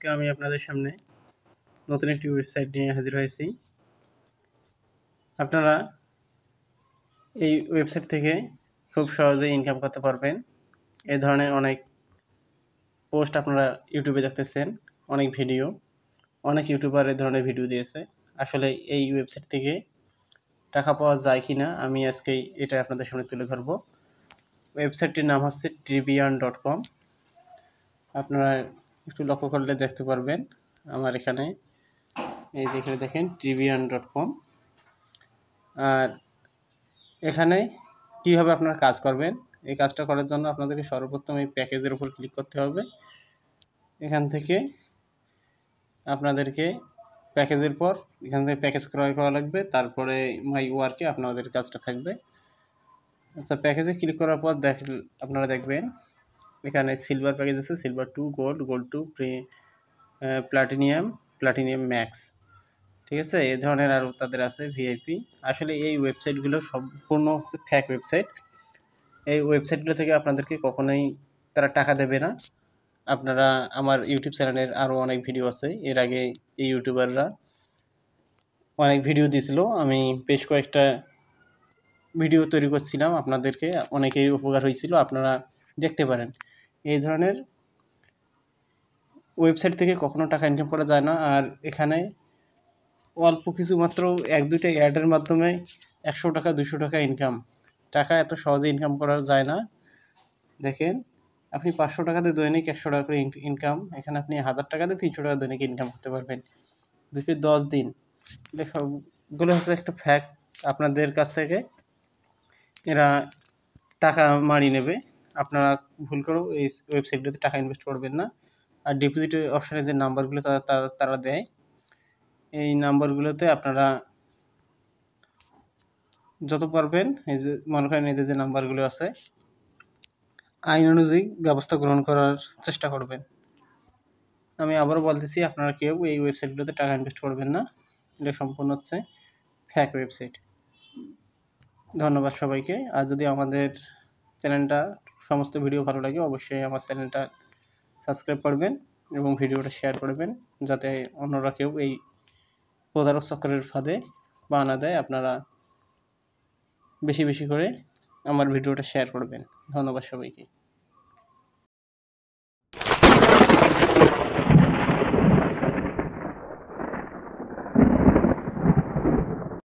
আজকে আমি আপনাদের সামনে নতুন একটি ওয়েবসাইট নিয়ে হাজির হয়েছি। আপনারা এই ওয়েবসাইট থেকে খুব সহজে ইনকাম করতে পারবেন। এই ধরনের অনেক পোস্ট আপনারা ইউটিউবে দেখতেছেন, অনেক ভিডিও, অনেক ইউটিউবার এই ধরনের ভিডিও দিয়েছে। আসলে এই ওয়েবসাইট থেকে টাকা পাওয়া যায় কিনা আমি আজকেই এটা আপনাদের সামনে তুলে ধরব। ওয়েবসাইটটির নাম হচ্ছে trivian.com। আপনারা একটু লক্ষ্য করলে দেখতে পারবেন আমার এখানে, এই যে এখানে দেখেন trivian.com। আর এখানে কীভাবে আপনারা কাজ করবেন, এই কাজটা করার জন্য আপনাদেরকে সর্বপ্রথম এই প্যাকেজের উপর ক্লিক করতে হবে। এখান থেকে আপনাদেরকে প্যাকেজের পর এখান থেকে প্যাকেজ ক্রয় করা লাগবে, তারপরে মাই ওয়ার্কে আপনাদের কাজটা থাকবে। আচ্ছা, প্যাকেজে ক্লিক করার পর আপনারা দেখবেন এখানে সিলভার প্যাকেজ আছে, সিলভার 2, গোল্ড 2, প্লাটিনিয়াম ম্যাক্স, ঠিক আছে। এই ধরনের আরও তাদের আছে ভিআইপি। আসলে এই ওয়েবসাইটগুলো সম্পূর্ণ হচ্ছে ফ্যাক ওয়েবসাইট। এই ওয়েবসাইটগুলো থেকে আপনাদেরকে কখনোই তারা টাকা দেবে না। আপনারা আমার ইউটিউব চ্যানেলের আরও অনেক ভিডিও আছে, এর আগে এই ইউটিউবাররা অনেক ভিডিও দিয়েছিল, আমি বেশ কয়েকটা ভিডিও তৈরি করছিলাম, আপনাদেরকে অনেকেরই উপকার হয়েছিল, আপনারা দেখতে পারেন। এই ধরনের ওয়েবসাইট থেকে কখনো টাকা ইনকাম করা যায় না। আর এখানে অল্প কিছু মাত্র 1-2টা অ্যাডের মাধ্যমে 100 টাকা 200 টাকা ইনকাম, টাকা এত সহজে ইনকাম করা যায় না। দেখেন, আপনি 500 টাকাতে দৈনিক 100 টাকা করে ইনকাম, এখানে আপনি 1000 টাকাতে 300 টাকা দৈনিক ইনকাম করতে পারবেন 210 দিন। এটা সবগুলো হচ্ছে একটা ফ্যাক্ট। আপনাদের কাছ থেকে এরা টাকা মারিয়ে নেবে, আপনারা ভুল করেও এই ওয়েবসাইটগুলোতে টাকা ইনভেস্ট করবেন না। আর ডিপোজিট অপশানে যে নাম্বারগুলো তারা দেয়, এই নাম্বারগুলোতে আপনারা যত পারবেন, এই যে মনে করেন এদের যে নাম্বারগুলো আছে, আইন অনুযায়ী ব্যবস্থা গ্রহণ করার চেষ্টা করবেন। আমি আবারও বলতেছি, আপনারা কেউ এই ওয়েবসাইটগুলোতে টাকা ইনভেস্ট করবেন না, এটা সম্পূর্ণ হচ্ছে ফ্যাক ওয়েবসাইট। ধন্যবাদ সবাইকে। আর যদি আমাদের চ্যানেলটা সমস্ত ভিডিও ভালো লাগে, অবশ্যই আমার চ্যানেলটা সাবস্ক্রাইব করবেন এবং ভিডিওটা শেয়ার করবেন, যাতে অন্যরা কেউ এই প্রতারক চক্রের ফাঁদে পা না দেয়। আপনারা বেশি বেশি করে আমার ভিডিওটা শেয়ার করবেন। ধন্যবাদ সবাইকে।